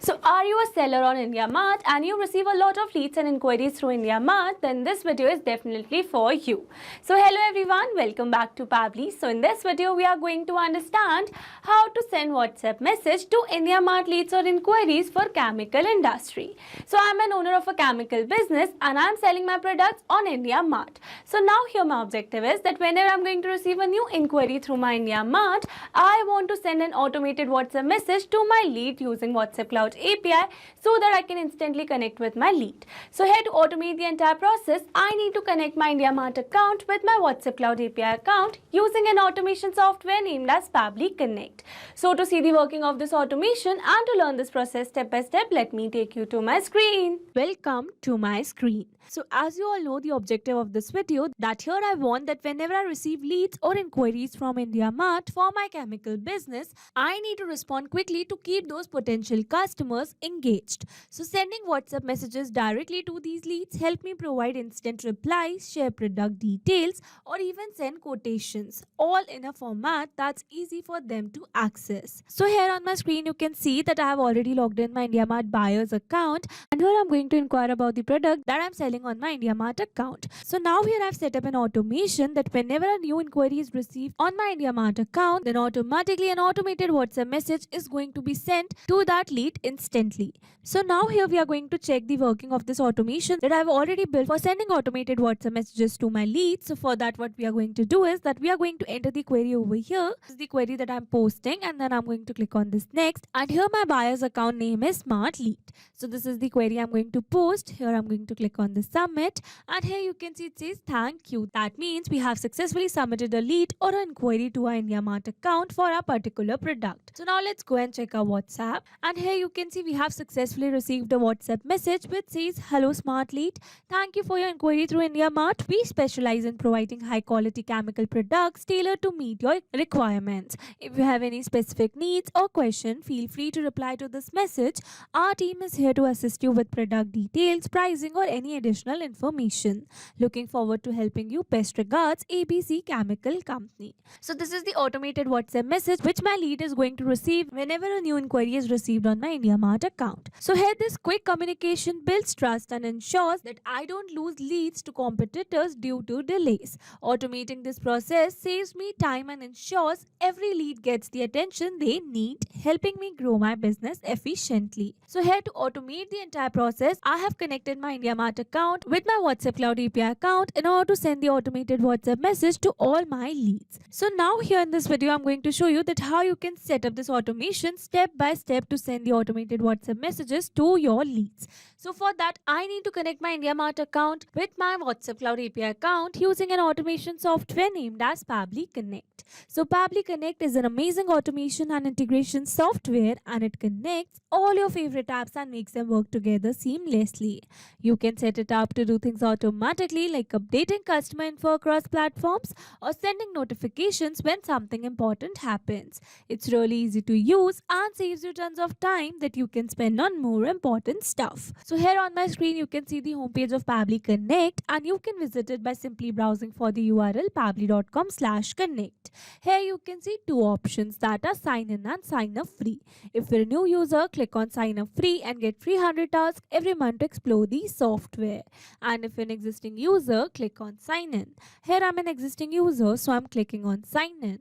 So are you a seller on IndiaMART and you receive a lot of leads and inquiries through IndiaMART? Then this video is definitely for you. So hello everyone, welcome back to Pabbly. So in this video we are going to understand how to send WhatsApp message to IndiaMART leads or inquiries for chemical industry. So I'm an owner of a chemical business and I'm selling my products on IndiaMART. So now here my objective is that whenever I'm going to receive a new inquiry through my IndiaMART, I want to send an automated WhatsApp message to my lead using WhatsApp Cloud API so that I can instantly connect with my lead. So here to automate the entire process, I need to connect my IndiaMART account with my WhatsApp Cloud API account using an automation software named as Pabbly Connect. So to see the working of this automation and to learn this process step by step, let me take you to my screen. Welcome to my screen. So as you all know, the objective of this video that here I want that whenever I receive leads or inquiries from IndiaMART for my chemical business, I need to respond quickly to keep those potential customers engaged. So sending WhatsApp messages directly to these leads help me provide instant replies, share product details, or even send quotations, all in a format that's easy for them to access. So here on my screen you can see that I have already logged in my IndiaMART buyer's account, and here I'm going to inquire about the product that I'm selling on my IndiaMART account. So now here I've set up an automation that whenever a new inquiry is received on my IndiaMART account, then automatically an automated WhatsApp message is going to be sent to that lead instantly. So now here we are going to check the working of this automation that I've already built for sending automated WhatsApp messages to my leads. So for that, what we are going to do is that we are going to enter the query over here. This is the query that I'm posting, and then I'm going to click on this next, and here my buyer's account name is Smart Lead. So this is the query I'm going to post. Here I'm going to click on the submit, and here you can see it says thank you. That means we have successfully submitted a lead or an inquiry to our IndiaMART account for a particular product. So now let's go and check our WhatsApp, and here you can see we have successfully received a WhatsApp message which says, hello Smart Lead, thank you for your inquiry through IndiaMART. We specialize in providing high quality chemical products tailored to meet your requirements. If you have any specific needs or question, feel free to reply to this message. Our team is here to assist you with product details, pricing, or any additional information. Looking forward to helping you. Best regards, ABC Chemical Company. So this is the automated WhatsApp message which my lead is going to receive whenever a new inquiry is received on my IndiaMART account. So here this quick communication builds trust and ensures that I don't lose leads to competitors due to delays. Automating this process saves me time and ensures every lead gets the attention they need, helping me grow my business efficiently. So here to automate the entire process, I have connected my IndiaMART account with my WhatsApp Cloud API account in order to send the automated WhatsApp message to all my leads. So now here in this video, I'm going to show you that how you can set up this automation step by step to send the automated WhatsApp messages to your leads. So for that, I need to connect my IndiaMART account with my WhatsApp Cloud API account using an automation software named as Pabbly Connect. So Pabbly Connect is an amazing automation and integration software, and it connects all your favorite apps and makes them work together seamlessly. You can set it up to do things automatically like updating customer info across platforms or sending notifications when something important happens. It's really easy to use and saves you tons of time that you can spend on more important stuff. So here on my screen you can see the homepage of Pabbly Connect, and you can visit it by simply browsing for the URL pabbly.com/connect. Here you can see two options that are sign in and sign up free. If you're a new user, click on sign up free and get 300 tasks every month to explore the software. And if you're an existing user, click on sign in. Here I'm an existing user, so I'm clicking on sign in.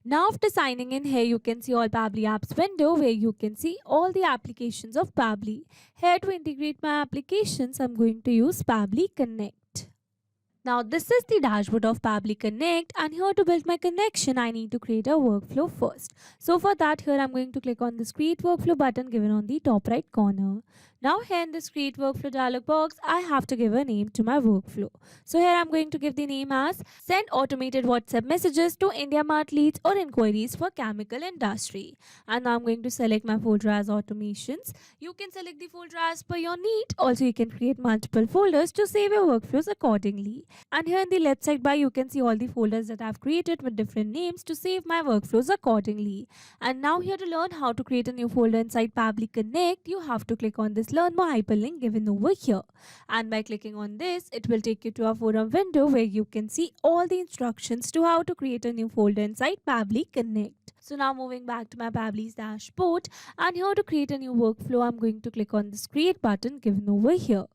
Now after signing in, here you can see all Pabbly apps window where you can see all the applications of Pabbly. Here to integrate my applications, I'm going to use Pabbly Connect. Now this is the dashboard of Pabbly Connect, and here to build my connection I need to create a workflow first. So for that, here I'm going to click on this create workflow button given on the top right corner. Now here in this create workflow dialog box, I have to give a name to my workflow. So here I'm going to give the name as send automated WhatsApp messages to IndiaMART leads or inquiries for chemical industry. And now I'm going to select my folder as automations. You can select the folder as per your need. Also you can create multiple folders to save your workflows accordingly. And here in the left side bar you can see all the folders that I've created with different names to save my workflows accordingly. And now here to learn how to create a new folder inside Pabbly Connect, you have to click on this learn more hyperlink given over here, and by clicking on this it will take you to a forum window where you can see all the instructions to how to create a new folder inside Pabbly Connect. So now moving back to my Pabbly's dashboard, and here to create a new workflow, I'm going to click on this create button given over here.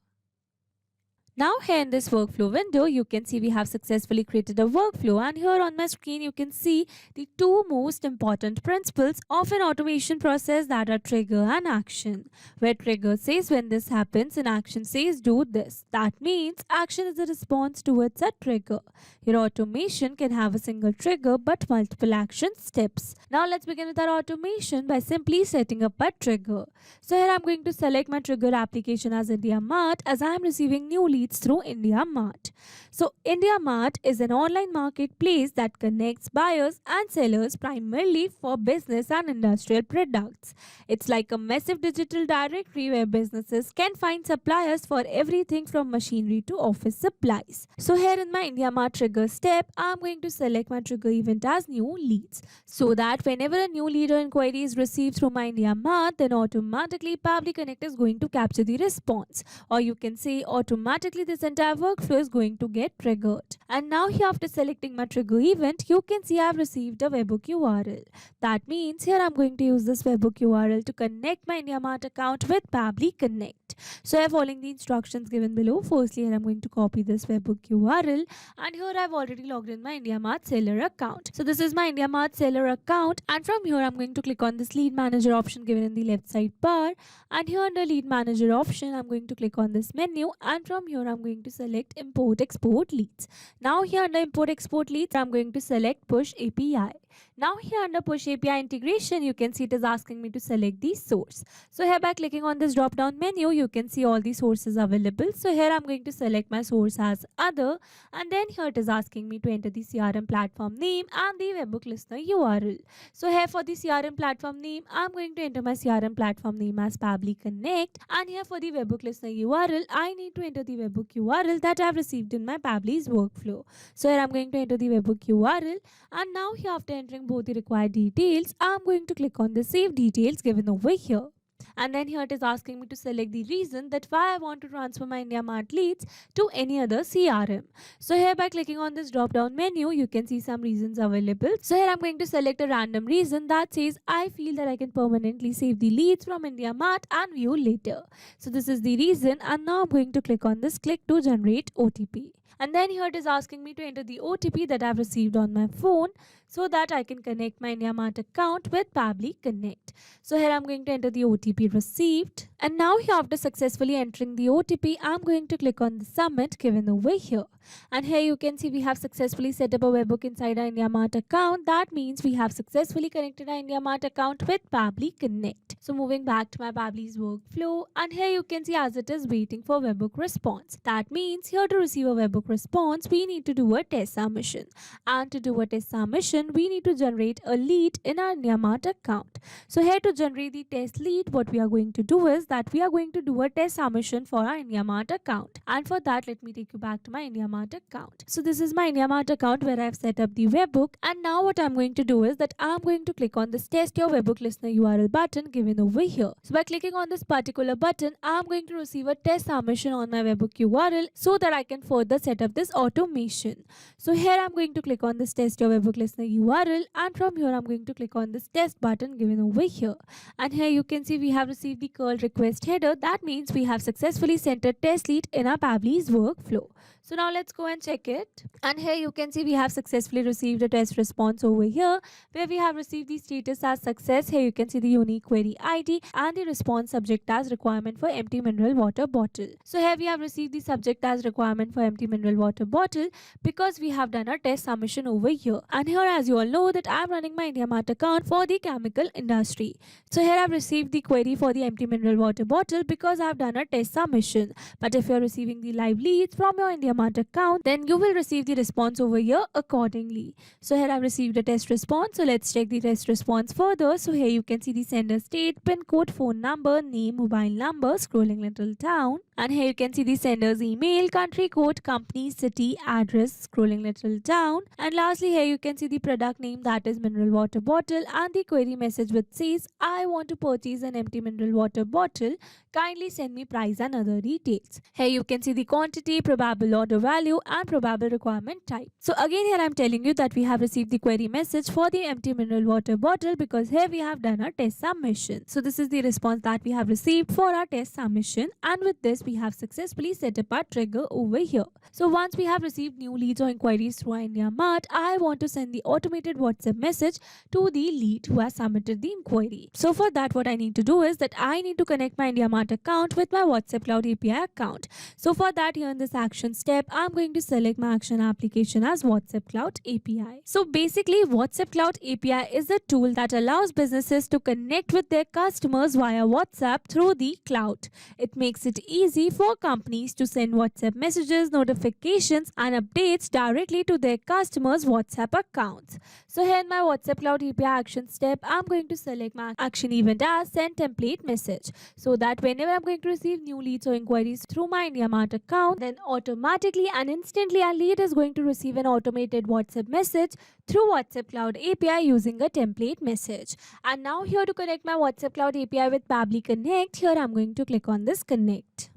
Now here in this workflow window, you can see we have successfully created a workflow, and here on my screen you can see the two most important principles of an automation process, that are trigger and action. Where trigger says when this happens and action says do this. That means action is a response towards a trigger. Your automation can have a single trigger but multiple action steps. Now let's begin with our automation by simply setting up a trigger. So here I'm going to select my trigger application as IndiaMART, as I am receiving new leads through IndiaMART. So IndiaMART is an online marketplace that connects buyers and sellers primarily for business and industrial products. It's like a massive digital directory where businesses can find suppliers for everything from machinery to office supplies. So here in my IndiaMART trigger step, I'm going to select my trigger event as new leads, so that whenever a new lead or inquiry is received through my IndiaMART, then automatically Pabbly Connect is going to capture the response, or you can say automatically this entire workflow is going to get triggered. And now here, after selecting my trigger event, you can see I have received a webhook URL. That means here I'm going to use this webhook URL to connect my IndiaMART account with Pabbly Connect. So I'm following the instructions given below. Firstly, here I'm going to copy this webhook URL, and here I've already logged in my IndiaMART seller account. So this is my IndiaMART seller account, and from here I'm going to click on this lead manager option given in the left side bar, and here under lead manager option I'm going to click on this menu, and from here I'm going to select import export leads. Now here under import export leads I'm going to select push API. Now here under push API integration, you can see it is asking me to select the source. So here by clicking on this drop down menu, you can see all the sources available. So here I'm going to select my source as other, and then here it is asking me to enter the CRM platform name and the webhook listener URL. So here for the CRM platform name, I'm going to enter my CRM platform name as Pabbly Connect, and here for the webhook listener URL, I need to enter the webhook URL that I've received in my Pabbly's workflow. So here I'm going to enter the webhook URL, and now here after entering both the required details, I'm going to click on the save details given over here. And then here it is asking me to select the reason that why I want to transfer my IndiaMART leads to any other CRM. So here by clicking on this drop down menu, you can see some reasons available. So here I'm going to select a random reason that says I feel that I can permanently save the leads from IndiaMART and view later. So this is the reason, and now I'm going to click on this click to generate OTP. And then here it is asking me to enter the OTP that I've received on my phone, so that I can connect my IndiaMART account with Pabbly Connect. So here I'm going to enter the OTP received, and now here after successfully entering the OTP, I'm going to click on the submit given over here. And here you can see we have successfully set up a webhook inside our IndiaMART account. That means we have successfully connected our IndiaMART account with Pabbly Connect. So moving back to my Pabbly's workflow, and here you can see as it is waiting for webhook response. That means here to receive a webhook response, we need to do a test submission. And to do a test submission, we need to generate a lead in our IndiaMART account. So here to generate the test lead, what we are going to do is that we are going to do a test submission for our IndiaMART account. And for that, let me take you back to my IndiaMART account. So this is my IndiaMART account where I've set up the webhook, and now what I'm going to do is that I'm going to click on this test your webhook listener URL button given over here. So by clicking on this particular button, I'm going to receive a test submission on my webhook URL so that I can further set up this automation. So here I'm going to click on this test your webhook listener URL, and from here I'm going to click on this test button given over here. And here you can see we have received the curl request header. That means we have successfully sent a test lead in our Pabbly's workflow. So now let's go and check it. And here you can see we have successfully received a test response over here, where we have received the status as success. Here you can see the unique query ID and the response subject as requirement for empty mineral water bottle. So here we have received the subject as requirement for empty mineral water bottle because we have done a test submission over here. And here, as you all know, that I am running my IndiaMART account for the chemical industry. So here I have received the query for the empty mineral water bottle because I have done a test submission. But if you are receiving the live leads from your IndiaMART account, then you will receive the response over here accordingly. So here I have received a test response. So let's check the test response further. So here you can see the sender state, pin code, phone number, name, mobile number, scrolling little down. And here you can see the sender's email, country code, company, city, address, scrolling little down. And lastly, here you can see the product name, that is mineral water bottle, and the query message which says, I want to purchase an empty mineral water bottle. Kindly send me price and other details. Here you can see the quantity, probable order value and probable requirement type. So again here I'm telling you that we have received the query message for the empty mineral water bottle because here we have done our test submission. So this is the response that we have received for our test submission, and with this we have successfully set up our trigger over here. So once we have received new leads or inquiries through IndiaMART, I want to send the automated WhatsApp message to the lead who has submitted the inquiry. So for that what I need to do is that I need to connect my IndiaMART account with my WhatsApp Cloud API account. So for that, here in this action step, I'm going to select my action application as WhatsApp Cloud API. So basically, WhatsApp Cloud API is a tool that allows businesses to connect with their customers via WhatsApp through the cloud. It makes it easy for companies to send WhatsApp messages, notifications, and updates directly to their customers' WhatsApp accounts. So here in my WhatsApp Cloud API action step, I'm going to select my action event as send template message, so that whenever I'm going to receive new leads or inquiries through my IndiaMART account, then automatically and instantly our lead is going to receive an automated WhatsApp message through WhatsApp Cloud API using a template message. And now here to connect my WhatsApp Cloud API with Pabbly Connect, here I'm going to click on this connect.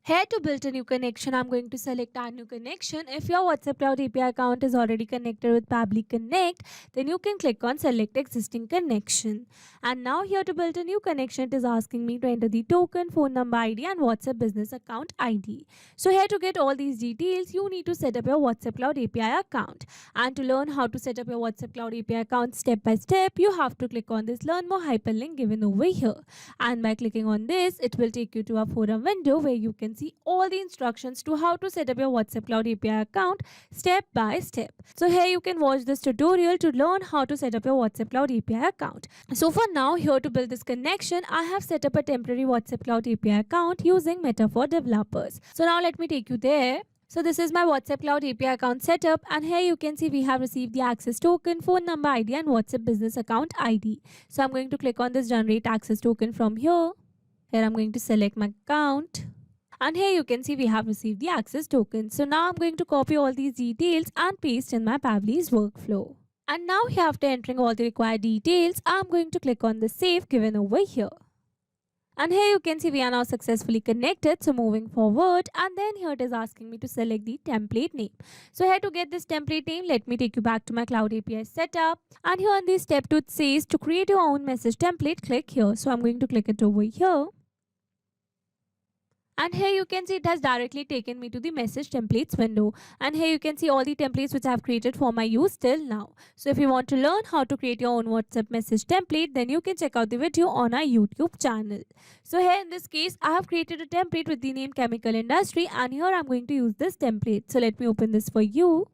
Here to build a new connection, I'm going to select add new connection. If your WhatsApp Cloud API account is already connected with Pabbly Connect, then you can click on select existing connection. And now here to build a new connection, it is asking me to enter the token, phone number ID and WhatsApp business account ID. So here to get all these details, you need to set up your WhatsApp Cloud API account. And to learn how to set up your WhatsApp Cloud API account step by step, you have to click on this learn more hyperlink given over here. And by clicking on this, it will take you to a forum window where you can see all the instructions to how to set up your WhatsApp Cloud API account step by step. So here you can watch this tutorial to learn how to set up your WhatsApp Cloud API account. So for now, here to build this connection, I have set up a temporary WhatsApp Cloud API account using Meta for developers. So now let me take you there. So this is my WhatsApp Cloud API account setup, and here you can see we have received the access token, phone number ID and WhatsApp business account ID. So I'm going to click on this generate access token from here. Here I'm going to select my account. And here you can see we have received the access token. So now I'm going to copy all these details and paste in my Pabbly's workflow. And now here, after entering all the required details, I'm going to click on the save given over here. And here you can see we are now successfully connected. So moving forward, and then here it is asking me to select the template name. So here to get this template name, let me take you back to my Cloud API setup. And here on this step 2, it says to create your own message template, click here. So I'm going to click it over here. And here you can see it has directly taken me to the message templates window. And here you can see all the templates which I have created for my use till now. So if you want to learn how to create your own WhatsApp message template, then you can check out the video on our YouTube channel. So here in this case, I have created a template with the name chemical industry, and here I'm going to use this template. So let me open this for you.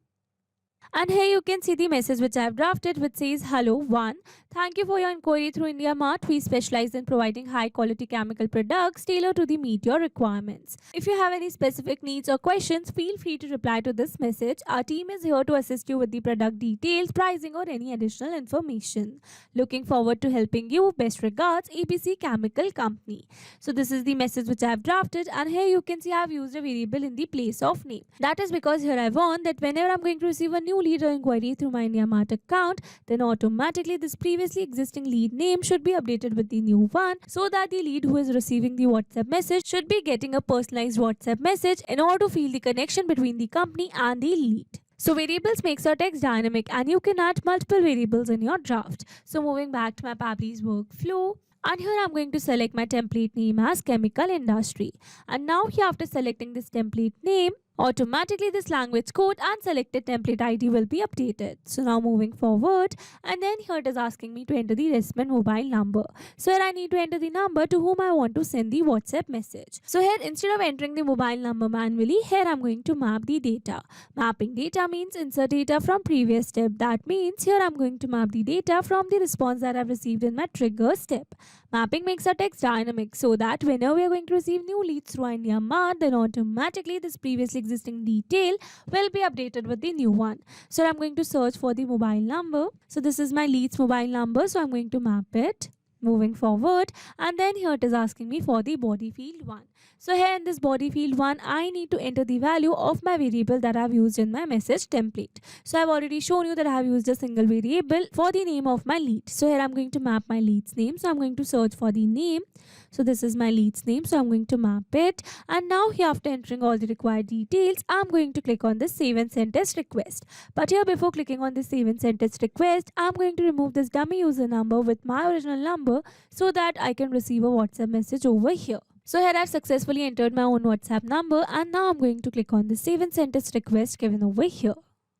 And here you can see the message which I have drafted, which says, hello 1. Thank you for your inquiry through IndiaMART. We specialize in providing high quality chemical products tailored to meet your requirements. If you have any specific needs or questions, feel free to reply to this message. Our team is here to assist you with the product details, pricing or any additional information. Looking forward to helping you. Best regards, ABC Chemical Company. So this is the message which I have drafted, and here you can see I have used a variable in the place of name. That is because here I want that whenever I'm going to receive a new lead or inquiry through my IndiaMART account, then automatically this previously existing lead name should be updated with the new one, so that the lead who is receiving the WhatsApp message should be getting a personalized WhatsApp message in order to feel the connection between the company and the lead. So variables makes your text dynamic, and you can add multiple variables in your draft. So moving back to my Pabbly's workflow, and here I'm going to select my template name as chemical industry. And now here, after selecting this template name, automatically this language code and selected template ID will be updated. So now moving forward, and then here it is asking me to enter the recipient mobile number. So here I need to enter the number to whom I want to send the WhatsApp message. So here, instead of entering the mobile number manually, here I'm going to map the data. Mapping data means insert data from previous step. That means here I'm going to map the data from the response that I've received in my trigger step. Mapping makes our text dynamic, so that whenever we are going to receive new leads through IndiaMART, then automatically this previously existing detail will be updated with the new one. So I'm going to search for the mobile number. So this is my leads mobile number, so I'm going to map it. Moving forward, and then here it is asking me for the body field 1. So here in this body field 1, I need to enter the value of my variable that I've used in my message template. So I've already shown you that I have used a single variable for the name of my lead. So here I'm going to map my lead's name. So I'm going to search for the name. So this is my lead's name, so I'm going to map it. And now here, after entering all the required details, I'm going to click on the save and send test request. But here, before clicking on the save and send test request, I'm going to remove this dummy user number with my original number so that I can receive a WhatsApp message over here. So here I've successfully entered my own WhatsApp number, and now I'm going to click on the save and send test request given over here.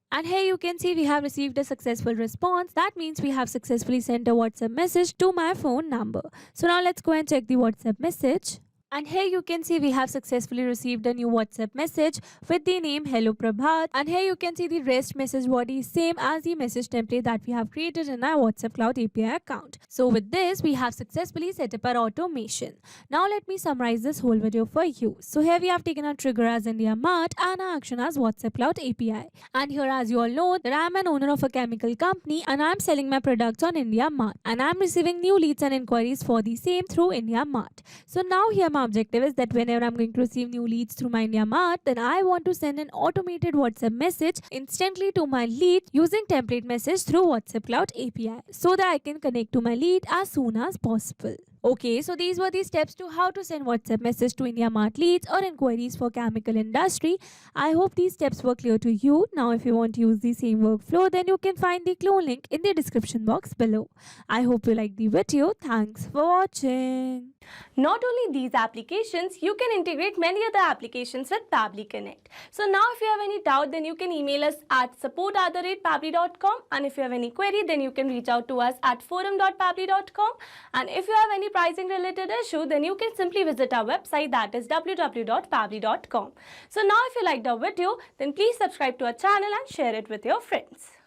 And here you can see we have received a successful response. That means we have successfully sent a WhatsApp message to my phone number. So now let's go and check the WhatsApp message. And here you can see we have successfully received a new WhatsApp message with the name Hello Prabhat. And here you can see the rest message body is same as the message template that we have created in our WhatsApp Cloud API account. So with this, we have successfully set up our automation. Now let me summarize this whole video for you. So here we have taken our trigger as IndiaMART and our action as WhatsApp Cloud API. And here, as you all know, that I am an owner of a chemical company and I am selling my products on IndiaMART. And I am receiving new leads and inquiries for the same through IndiaMART. So now here my objective is that whenever I'm going to receive new leads through my IndiaMART, then I want to send an automated WhatsApp message instantly to my lead using template message through WhatsApp Cloud API so that I can connect to my lead as soon as possible. Okay, so these were the steps to how to send WhatsApp message to IndiaMART leads or inquiries for chemical industry. I hope these steps were clear to you. Now if you want to use the same workflow, then you can find the clone link in the description box below. I hope you liked the video. Thanks for watching. Not only these applications, you can integrate many other applications with Pabbly Connect. So now if you have any doubt, then you can email us at support@pabbly.com, and if you have any query, then you can reach out to us at forum.pabbly.com, and if you have any pricing related issue, then you can simply visit our website, that is www.pabbly.com. So now if you liked our video, then please subscribe to our channel and share it with your friends.